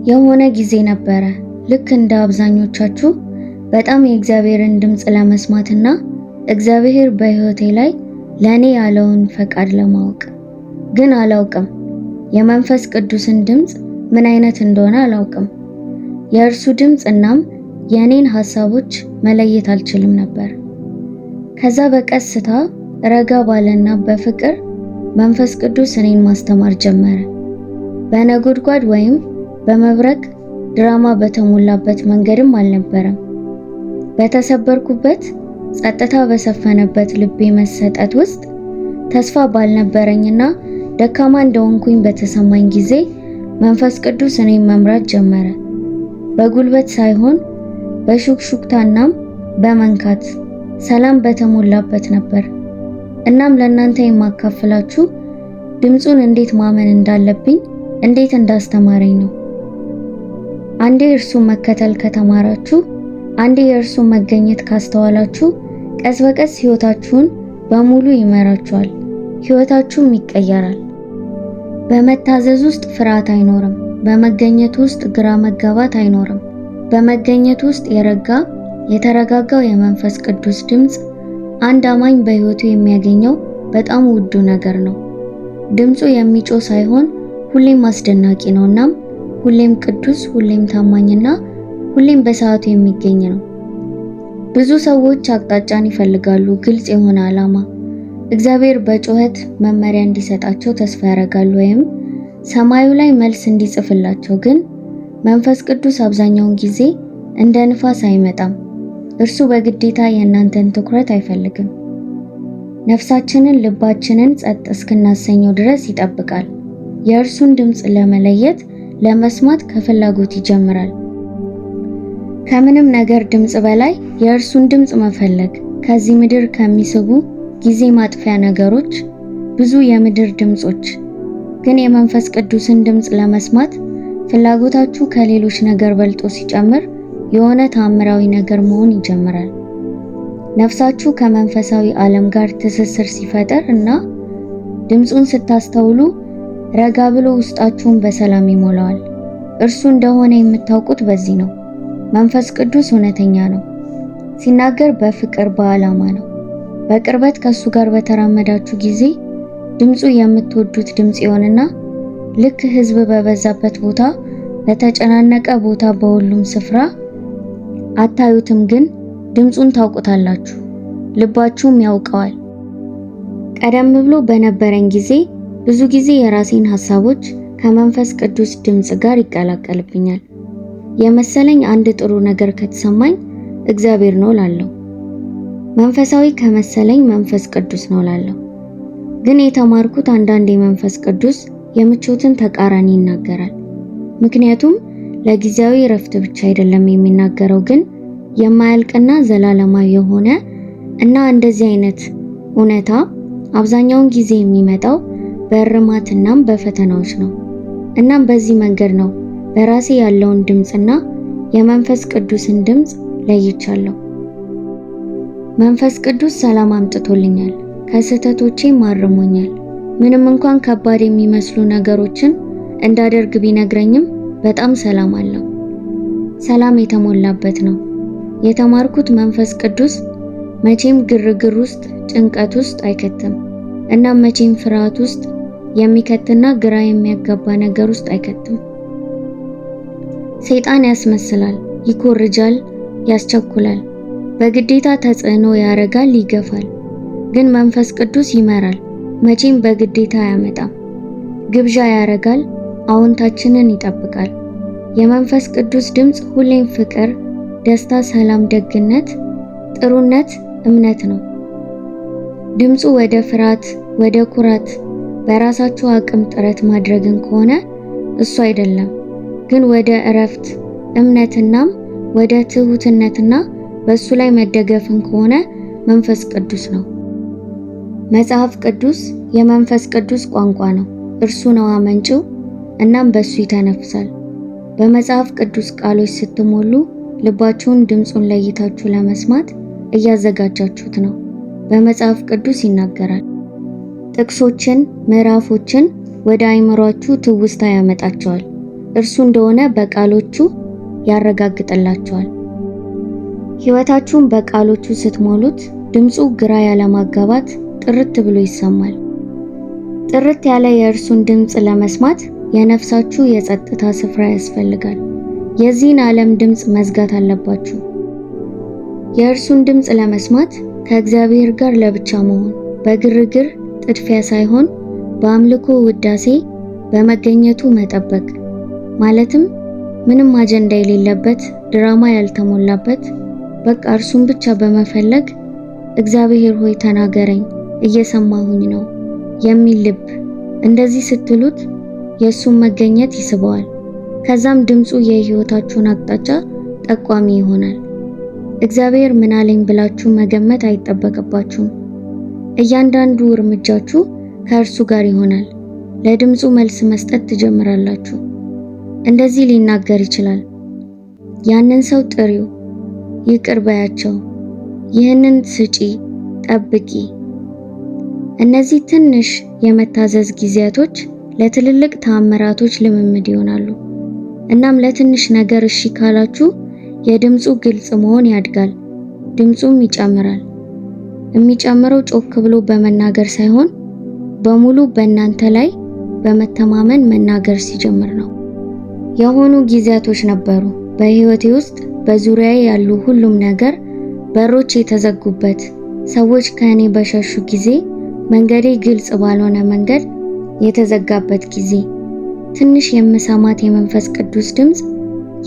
የሆነ ጊዜ ነበረ ልክ እንደ አብዛኞቻችሁ በጣም የእግዚአብሔርን ድምጽ ለመስማትና እግዚአብሔር በሕይወቴ ላይ ለኔ ያለውን ፈቃድ ለማወቅ ግን አላውቅም። የመንፈስ ቅዱስን ድምጽ ምን አይነት እንደሆነ አላውቅም። የእርሱ ድምጽ እናም የኔን ሐሳቦች መለየት አልችልም ነበር። ከዛ በቀስታ ረጋ ባለና በፍቅር መንፈስ ቅዱስ እኔን ማስተማር ጀመረ። በነጎድጓድ ወይም በመብረቅ ድራማ በተሞላበት መንገድም አልነበረም። በተሰበርኩበት ጸጥታ በሰፈነበት ልቤ መሰጠት ውስጥ ተስፋ ባልነበረኝና ደካማ እንደሆንኩኝ በተሰማኝ ጊዜ መንፈስ ቅዱስ እኔን መምራት ጀመረ። በጉልበት ሳይሆን በሹክሹክታናም በመንካት ሰላም በተሞላበት ነበር። እናም ለእናንተ የማካፍላችሁ ድምጹን እንዴት ማመን እንዳለብኝ እንዴት እንዳስተማረኝ ነው። አንዴ እርሱን መከተል ከተማራችሁ፣ አንዴ የእርሱን መገኘት ካስተዋላችሁ ቀስ በቀስ ሕይወታችሁን በሙሉ ይመራችኋል። ሕይወታችሁም ይቀየራል። በመታዘዝ ውስጥ ፍርሃት አይኖርም። በመገኘት ውስጥ ግራ መጋባት አይኖርም። በመገኘት ውስጥ የተረጋጋው የመንፈስ ቅዱስ ድምጽ አንድ አማኝ በሕይወቱ የሚያገኘው በጣም ውዱ ነገር ነው። ድምጹ የሚጮህ ሳይሆን ሁሌም አስደናቂ ነው። እናም ሁሌም ቅዱስ፣ ሁሌም ታማኝና ሁሌም በሰዓቱ የሚገኝ ነው። ብዙ ሰዎች አቅጣጫን ይፈልጋሉ፣ ግልጽ የሆነ ዓላማ። እግዚአብሔር በጩኸት መመሪያ እንዲሰጣቸው ተስፋ ያደርጋሉ ወይም ሰማዩ ላይ መልስ እንዲጽፍላቸው። ግን መንፈስ ቅዱስ አብዛኛውን ጊዜ እንደ ንፋስ አይመጣም። እርሱ በግዴታ የእናንተን ትኩረት አይፈልግም። ነፍሳችንን፣ ልባችንን ጸጥ እስክናሰኘው ድረስ ይጠብቃል። የእርሱን ድምጽ ለመለየት ለመስማት ከፍላጎት ይጀምራል። ከምንም ነገር ድምጽ በላይ የእርሱን ድምጽ መፈለግ። ከዚህ ምድር ከሚስቡ ጊዜ ማጥፊያ ነገሮች ብዙ የምድር ድምጾች፣ ግን የመንፈስ ቅዱስን ድምጽ ለመስማት ፍላጎታችሁ ከሌሎች ነገር በልጦ ሲጨምር የሆነ ተአምራዊ ነገር መሆን ይጀምራል። ነፍሳችሁ ከመንፈሳዊ ዓለም ጋር ትስስር ሲፈጠር እና ድምጹን ስታስተውሉ ረጋ ብሎ ውስጣችሁን በሰላም ይሞላዋል። እርሱ እንደሆነ የምታውቁት በዚህ ነው። መንፈስ ቅዱስ እውነተኛ ነው። ሲናገር በፍቅር በዓላማ ነው። በቅርበት ከሱ ጋር በተራመዳችሁ ጊዜ ድምጹ የምትወዱት ድምጽ ይሆንና ልክ ሕዝብ በበዛበት ቦታ፣ በተጨናነቀ ቦታ፣ በሁሉም ስፍራ አታዩትም፣ ግን ድምጹን ታውቁታላችሁ። ልባችሁም ያውቀዋል። ቀደም ብሎ በነበረኝ ጊዜ ብዙ ጊዜ የራሴን ሐሳቦች ከመንፈስ ቅዱስ ድምጽ ጋር ይቀላቀልብኛል። የመሰለኝ አንድ ጥሩ ነገር ከተሰማኝ እግዚአብሔር ነው ላለው፣ መንፈሳዊ ከመሰለኝ መንፈስ ቅዱስ ነው ላለው። ግን የተማርኩት አንዳንዴ መንፈስ ቅዱስ የምቾትን ተቃራኒ ይናገራል። ምክንያቱም ለጊዜያዊ እረፍት ብቻ አይደለም የሚናገረው፣ ግን የማያልቅና ዘላለማዊ የሆነ እና እንደዚህ አይነት እውነታ አብዛኛውን ጊዜ የሚመጣው በእርማትናም በፈተናዎች ነው። እናም በዚህ መንገድ ነው በራሴ ያለውን ድምጽና የመንፈስ ቅዱስን ድምጽ ለይቻለሁ። መንፈስ ቅዱስ ሰላም አምጥቶልኛል፣ ከስህተቶቼም አርሞኛል። ምንም እንኳን ከባድ የሚመስሉ ነገሮችን እንዳደርግ ቢነግረኝም በጣም ሰላም አለው። ሰላም የተሞላበት ነው። የተማርኩት መንፈስ ቅዱስ መቼም ግርግር ውስጥ፣ ጭንቀት ውስጥ አይከትም እና መቼም ፍርሃት ውስጥ የሚከትና ግራ የሚያጋባ ነገር ውስጥ አይከትም። ሰይጣን ያስመስላል፣ ይኮርጃል፣ ያስቸኩላል፣ በግዴታ ተጽዕኖ ያረጋል፣ ይገፋል። ግን መንፈስ ቅዱስ ይመራል። መቼም በግዴታ አያመጣም። ግብዣ ያረጋል፣ አዎንታችንን ይጠብቃል። የመንፈስ ቅዱስ ድምጽ ሁሌም ፍቅር፣ ደስታ፣ ሰላም፣ ደግነት፣ ጥሩነት፣ እምነት ነው። ድምጹ ወደ ፍርሃት፣ ወደ ኩራት፣ በራሳችሁ አቅም ጥረት ማድረግን ከሆነ እሱ አይደለም። ግን ወደ እረፍት፣ እምነትናም ወደ ትሁትነትና በሱ ላይ መደገፍን ከሆነ መንፈስ ቅዱስ ነው። መጽሐፍ ቅዱስ የመንፈስ ቅዱስ ቋንቋ ነው። እርሱ ነው አመንጪው፣ እናም በሱ ይተነፍሳል። በመጽሐፍ ቅዱስ ቃሎች ስትሞሉ ልባችሁን ድምጹን ለይታችሁ ለመስማት እያዘጋጃችሁት ነው። በመጽሐፍ ቅዱስ ይናገራል። ጥቅሶችን፣ ምዕራፎችን ወደ አይምሯችሁ ትውስታ ያመጣቸዋል። እርሱ እንደሆነ በቃሎቹ ያረጋግጥላችኋል። ሕይወታችሁን በቃሎቹ ስትሞሉት ድምፁ ግራ ያለማጋባት ጥርት ብሎ ይሰማል። ጥርት ያለ የእርሱን ድምፅ ለመስማት የነፍሳችሁ የጸጥታ ስፍራ ያስፈልጋል። የዚህን ዓለም ድምፅ መዝጋት አለባችሁ። የእርሱን ድምፅ ለመስማት ከእግዚአብሔር ጋር ለብቻ መሆን፣ በግርግር ጥድፊያ ሳይሆን በአምልኮ ውዳሴ በመገኘቱ መጠበቅ፣ ማለትም ምንም አጀንዳ የሌለበት ድራማ ያልተሞላበት በቃ እርሱን ብቻ በመፈለግ እግዚአብሔር ሆይ ተናገረኝ እየሰማሁኝ ነው የሚል ልብ። እንደዚህ ስትሉት የእሱን መገኘት ይስበዋል። ከዛም ድምፁ የሕይወታችሁን አቅጣጫ ጠቋሚ ይሆናል። እግዚአብሔር ምን አለኝ ብላችሁ መገመት አይጠበቅባችሁም። እያንዳንዱ እርምጃችሁ ከእርሱ ጋር ይሆናል። ለድምፁ መልስ መስጠት ትጀምራላችሁ። እንደዚህ ሊናገር ይችላል። ያንን ሰው ጥሪው፣ ይቅር በያቸው፣ ይህንን ስጪ፣ ጠብቂ። እነዚህ ትንሽ የመታዘዝ ጊዜያቶች ለትልልቅ ተአምራቶች ልምምድ ይሆናሉ። እናም ለትንሽ ነገር እሺ ካላችሁ የድምፁ ግልጽ መሆን ያድጋል፣ ድምፁም ይጨምራል። የሚጨምረው ጮክ ብሎ በመናገር ሳይሆን በሙሉ በእናንተ ላይ በመተማመን መናገር ሲጀምር ነው። የሆኑ ጊዜያቶች ነበሩ በሕይወቴ ውስጥ በዙሪያዬ ያሉ ሁሉም ነገር በሮች የተዘጉበት፣ ሰዎች ከእኔ በሸሹ ጊዜ መንገዴ ግልጽ ባልሆነ መንገድ የተዘጋበት ጊዜ። ትንሽ የምሰማት የመንፈስ ቅዱስ ድምፅ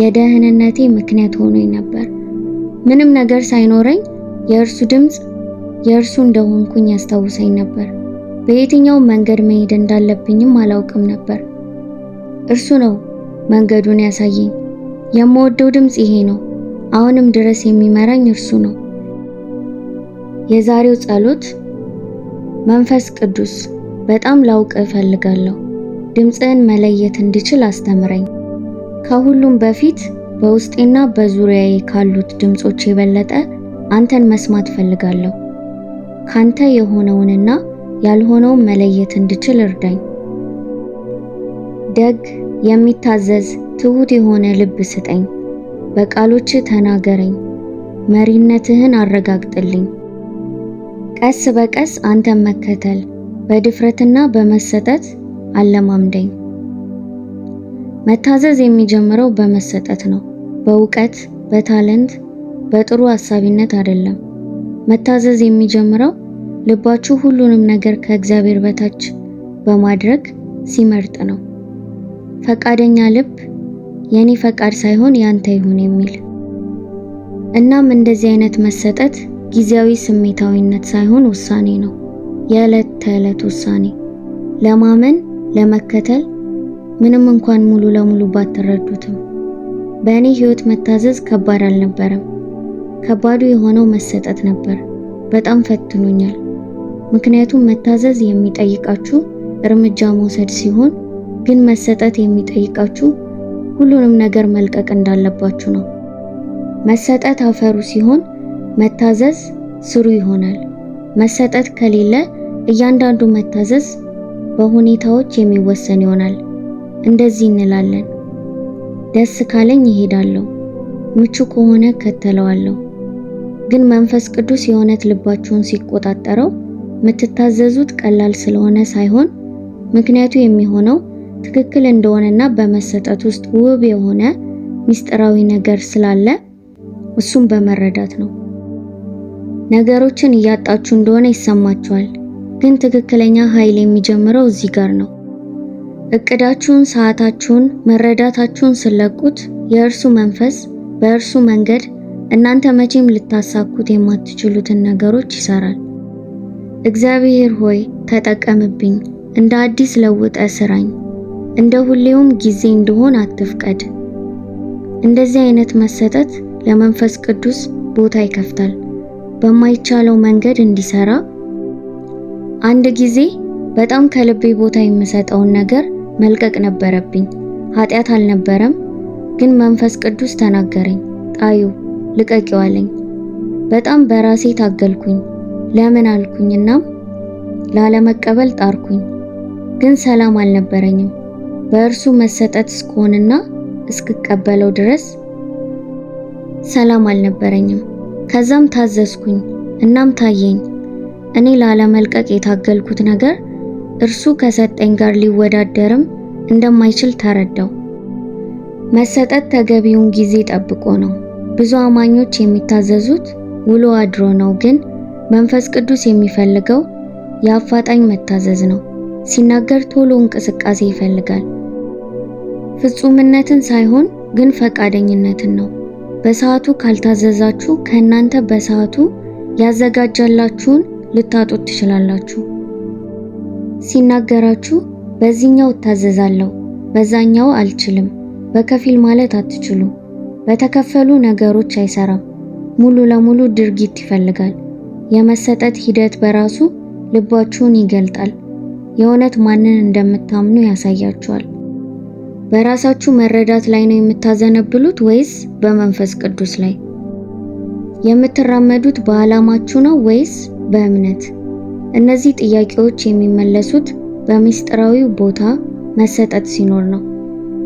የደህንነቴ ምክንያት ሆኖኝ ነበር። ምንም ነገር ሳይኖረኝ የእርሱ ድምፅ የእርሱ እንደሆንኩኝ ያስታውሰኝ ነበር። በየትኛው መንገድ መሄድ እንዳለብኝም አላውቅም ነበር። እርሱ ነው መንገዱን ያሳየኝ። የምወደው ድምፅ ይሄ ነው። አሁንም ድረስ የሚመራኝ እርሱ ነው። የዛሬው ጸሎት፣ መንፈስ ቅዱስ በጣም ላውቅ እፈልጋለሁ። ድምፅህን መለየት እንድችል አስተምረኝ። ከሁሉም በፊት በውስጤና በዙሪያዬ ካሉት ድምጾች የበለጠ አንተን መስማት እፈልጋለሁ። ካንተ የሆነውንና ያልሆነውን መለየት እንድችል እርዳኝ። ደግ፣ የሚታዘዝ፣ ትሁት የሆነ ልብ ስጠኝ። በቃሎች ተናገረኝ፣ መሪነትህን አረጋግጥልኝ። ቀስ በቀስ አንተን መከተል በድፍረትና በመሰጠት አለማምደኝ። መታዘዝ የሚጀምረው በመሰጠት ነው፣ በእውቀት፣ በታለንት፣ በጥሩ አሳቢነት አይደለም። መታዘዝ የሚጀምረው ልባችሁ ሁሉንም ነገር ከእግዚአብሔር በታች በማድረግ ሲመርጥ ነው። ፈቃደኛ ልብ፣ የኔ ፈቃድ ሳይሆን ያንተ ይሁን የሚል። እናም እንደዚህ አይነት መሰጠት ጊዜያዊ ስሜታዊነት ሳይሆን ውሳኔ ነው፣ የዕለት ተዕለት ውሳኔ። ለማመን፣ ለመከተል ምንም እንኳን ሙሉ ለሙሉ ባትረዱትም። በእኔ ሕይወት መታዘዝ ከባድ አልነበረም። ከባዱ የሆነው መሰጠት ነበር። በጣም ፈትኖኛል። ምክንያቱም መታዘዝ የሚጠይቃችሁ እርምጃ መውሰድ ሲሆን፣ ግን መሰጠት የሚጠይቃችሁ ሁሉንም ነገር መልቀቅ እንዳለባችሁ ነው። መሰጠት አፈሩ ሲሆን፣ መታዘዝ ስሩ ይሆናል። መሰጠት ከሌለ እያንዳንዱ መታዘዝ በሁኔታዎች የሚወሰን ይሆናል። እንደዚህ እንላለን፣ ደስ ካለኝ እሄዳለሁ፣ ምቹ ከሆነ ከተለዋለሁ። ግን መንፈስ ቅዱስ የእውነት ልባችሁን ሲቆጣጠረው የምትታዘዙት ቀላል ስለሆነ ሳይሆን ምክንያቱ የሚሆነው ትክክል እንደሆነና በመሰጠት ውስጥ ውብ የሆነ ምስጢራዊ ነገር ስላለ እሱም በመረዳት ነው። ነገሮችን እያጣችሁ እንደሆነ ይሰማችኋል፣ ግን ትክክለኛ ኃይል የሚጀምረው እዚህ ጋር ነው። እቅዳችሁን፣ ሰዓታችሁን፣ መረዳታችሁን ስለቁት የእርሱ መንፈስ በእርሱ መንገድ እናንተ መቼም ልታሳኩት የማትችሉትን ነገሮች ይሰራል። እግዚአብሔር ሆይ ተጠቀምብኝ፣ እንደ አዲስ ለውጠ ስራኝ፣ እንደ ሁሌውም ጊዜ እንደሆን አትፍቀድ። እንደዚህ አይነት መሰጠት ለመንፈስ ቅዱስ ቦታ ይከፍታል፣ በማይቻለው መንገድ እንዲሰራ። አንድ ጊዜ በጣም ከልቤ ቦታ የምሰጠውን ነገር መልቀቅ ነበረብኝ። ኃጢአት አልነበረም፣ ግን መንፈስ ቅዱስ ተናገረኝ። ጣዩ ልቀቂው አለኝ። በጣም በራሴ ታገልኩኝ። ለምን አልኩኝና ላለመቀበል ጣርኩኝ፣ ግን ሰላም አልነበረኝም። በእርሱ መሰጠት እስከሆንና እስክቀበለው ድረስ ሰላም አልነበረኝም። ከዛም ታዘዝኩኝ። እናም ታየኝ እኔ ላለመልቀቅ የታገልኩት ነገር እርሱ ከሰጠኝ ጋር ሊወዳደርም እንደማይችል ተረዳው። መሰጠት ተገቢውን ጊዜ ጠብቆ ነው። ብዙ አማኞች የሚታዘዙት ውሎ አድሮ ነው፣ ግን መንፈስ ቅዱስ የሚፈልገው የአፋጣኝ መታዘዝ ነው። ሲናገር ቶሎ እንቅስቃሴ ይፈልጋል። ፍጹምነትን ሳይሆን ግን ፈቃደኝነትን ነው። በሰዓቱ ካልታዘዛችሁ ከእናንተ በሰዓቱ ያዘጋጃላችሁን ልታጡት ትችላላችሁ። ሲናገራችሁ በዚህኛው እታዘዛለሁ፣ በዛኛው አልችልም፣ በከፊል ማለት አትችሉ። በተከፈሉ ነገሮች አይሰራም። ሙሉ ለሙሉ ድርጊት ይፈልጋል። የመሰጠት ሂደት በራሱ ልባችሁን ይገልጣል። የእውነት ማንን እንደምታምኑ ያሳያችኋል። በራሳችሁ መረዳት ላይ ነው የምታዘነብሉት ወይስ በመንፈስ ቅዱስ ላይ? የምትራመዱት በዓላማችሁ ነው ወይስ በእምነት? እነዚህ ጥያቄዎች የሚመለሱት በምስጢራዊው ቦታ መሰጠት ሲኖር ነው።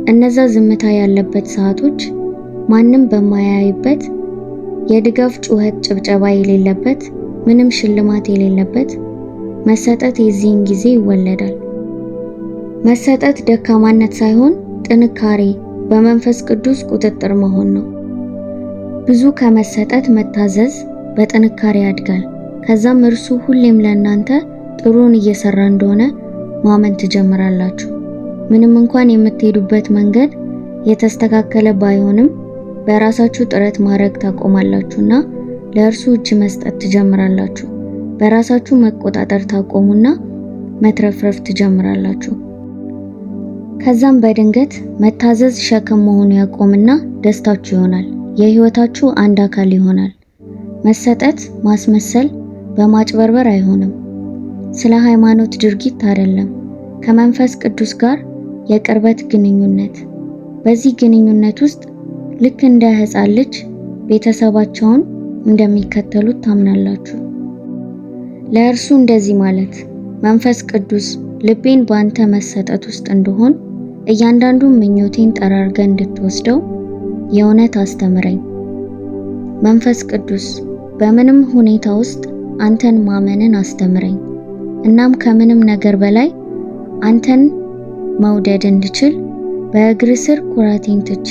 እነዛ ዝምታ ያለበት ሰዓቶች፣ ማንም በማያይበት፣ የድጋፍ ጩኸት ጭብጨባ የሌለበት፣ ምንም ሽልማት የሌለበት መሰጠት የዚህን ጊዜ ይወለዳል። መሰጠት ደካማነት ሳይሆን ጥንካሬ፣ በመንፈስ ቅዱስ ቁጥጥር መሆን ነው። ብዙ ከመሰጠት መታዘዝ በጥንካሬ ያድጋል። ከዛም እርሱ ሁሌም ለእናንተ ጥሩን እየሰራ እንደሆነ ማመን ትጀምራላችሁ። ምንም እንኳን የምትሄዱበት መንገድ የተስተካከለ ባይሆንም በራሳችሁ ጥረት ማድረግ ታቆማላችሁና ለእርሱ እጅ መስጠት ትጀምራላችሁ። በራሳችሁ መቆጣጠር ታቆሙና መትረፍረፍ ትጀምራላችሁ። ከዛም በድንገት መታዘዝ ሸክም መሆኑ ያቆምና ደስታችሁ ይሆናል። የህይወታችሁ አንድ አካል ይሆናል። መሰጠት ማስመሰል በማጭበርበር አይሆንም። ስለ ሃይማኖት ድርጊት አይደለም፣ ከመንፈስ ቅዱስ ጋር የቅርበት ግንኙነት። በዚህ ግንኙነት ውስጥ ልክ እንደ ሕፃን ልጅ ቤተሰባቸውን እንደሚከተሉት ታምናላችሁ። ለእርሱ እንደዚህ ማለት መንፈስ ቅዱስ ልቤን ባንተ መሰጠት ውስጥ እንደሆን እያንዳንዱን ምኞቴን ጠራርገ እንድትወስደው የእውነት አስተምረኝ። መንፈስ ቅዱስ በምንም ሁኔታ ውስጥ አንተን ማመንን አስተምረኝ። እናም ከምንም ነገር በላይ አንተን መውደድ እንድችል በእግር ስር ኩራቴን ትቼ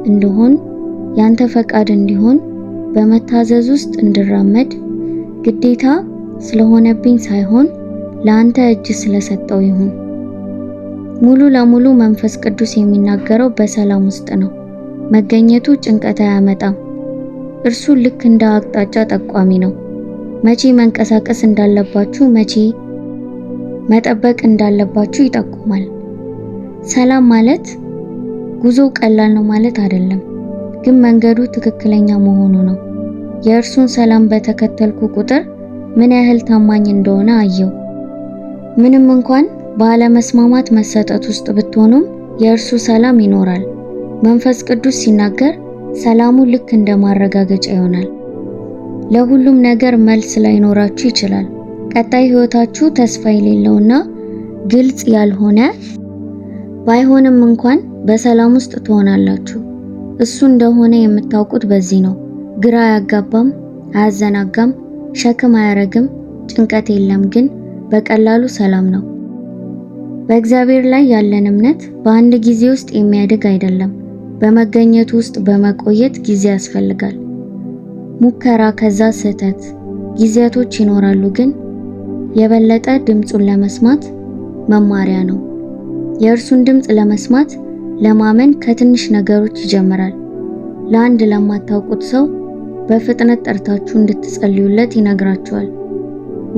እንደሆን ያንተ ፈቃድ እንዲሆን በመታዘዝ ውስጥ እንድራመድ ግዴታ ስለሆነብኝ ሳይሆን ለአንተ እጅ ስለሰጠው ይሁን። ሙሉ ለሙሉ መንፈስ ቅዱስ የሚናገረው በሰላም ውስጥ ነው። መገኘቱ ጭንቀት አያመጣም። እርሱ ልክ እንደ አቅጣጫ ጠቋሚ ነው። መቼ መንቀሳቀስ እንዳለባችሁ፣ መቼ መጠበቅ እንዳለባችሁ ይጠቁማል። ሰላም ማለት ጉዞ ቀላል ነው ማለት አይደለም፣ ግን መንገዱ ትክክለኛ መሆኑ ነው። የእርሱን ሰላም በተከተልኩ ቁጥር ምን ያህል ታማኝ እንደሆነ አየው። ምንም እንኳን ባለመስማማት መሰጠት ውስጥ ብትሆኑም የእርሱ ሰላም ይኖራል። መንፈስ ቅዱስ ሲናገር ሰላሙ ልክ እንደ ማረጋገጫ ይሆናል። ለሁሉም ነገር መልስ ላይኖራችሁ ይችላል። ቀጣይ ህይወታችሁ ተስፋ የሌለውና ግልጽ ያልሆነ ባይሆንም እንኳን በሰላም ውስጥ ትሆናላችሁ። እሱ እንደሆነ የምታውቁት በዚህ ነው። ግራ አያጋባም፣ አያዘናጋም፣ ሸክም አያረግም፣ ጭንቀት የለም፣ ግን በቀላሉ ሰላም ነው። በእግዚአብሔር ላይ ያለን እምነት በአንድ ጊዜ ውስጥ የሚያድግ አይደለም። በመገኘቱ ውስጥ በመቆየት ጊዜ ያስፈልጋል። ሙከራ፣ ከዛ ስህተት ጊዜያቶች ይኖራሉ፣ ግን የበለጠ ድምጹን ለመስማት መማሪያ ነው። የእርሱን ድምጽ ለመስማት ለማመን ከትንሽ ነገሮች ይጀምራል። ለአንድ ለማታውቁት ሰው በፍጥነት ጠርታችሁ እንድትጸልዩለት ይነግራችኋል።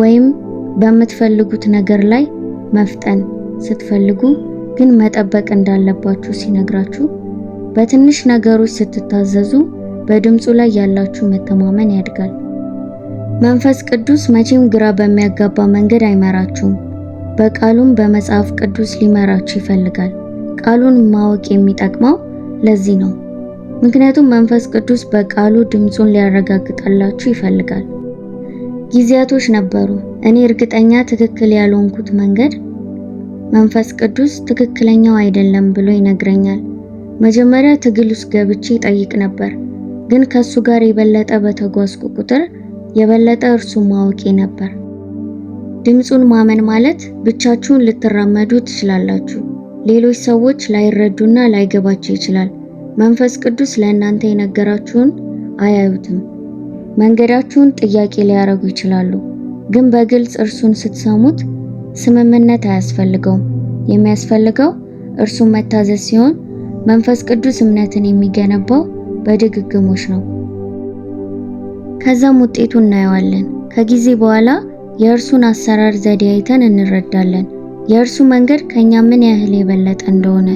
ወይም በምትፈልጉት ነገር ላይ መፍጠን ስትፈልጉ ግን መጠበቅ እንዳለባችሁ ሲነግራችሁ፣ በትንሽ ነገሮች ስትታዘዙ በድምጹ ላይ ያላችሁ መተማመን ያድጋል። መንፈስ ቅዱስ መቼም ግራ በሚያጋባ መንገድ አይመራችሁም። በቃሉም በመጽሐፍ ቅዱስ ሊመራችሁ ይፈልጋል። ቃሉን ማወቅ የሚጠቅመው ለዚህ ነው። ምክንያቱም መንፈስ ቅዱስ በቃሉ ድምጹን ሊያረጋግጥላችሁ ይፈልጋል። ጊዜያቶች ነበሩ እኔ እርግጠኛ ትክክል ያልሆንኩት መንገድ መንፈስ ቅዱስ ትክክለኛው አይደለም ብሎ ይነግረኛል። መጀመሪያ ትግል ውስጥ ገብቼ ጠይቅ ነበር፣ ግን ከሱ ጋር የበለጠ በተጓዝኩ ቁጥር የበለጠ እርሱን ማወቄ ነበር። ድምጹን ማመን ማለት ብቻችሁን ልትራመዱ ትችላላችሁ። ሌሎች ሰዎች ላይረዱና ላይገባቸው ይችላል። መንፈስ ቅዱስ ለእናንተ የነገራችሁን አያዩትም። መንገዳችሁን ጥያቄ ሊያረጉ ይችላሉ፣ ግን በግልጽ እርሱን ስትሰሙት ስምምነት አያስፈልገውም። የሚያስፈልገው እርሱን መታዘዝ ሲሆን መንፈስ ቅዱስ እምነትን የሚገነባው በድግግሞሽ ነው። ከዛም ውጤቱን እናየዋለን። ከጊዜ በኋላ የእርሱን አሰራር ዘዴ አይተን እንረዳለን፣ የእርሱ መንገድ ከኛ ምን ያህል የበለጠ እንደሆነ።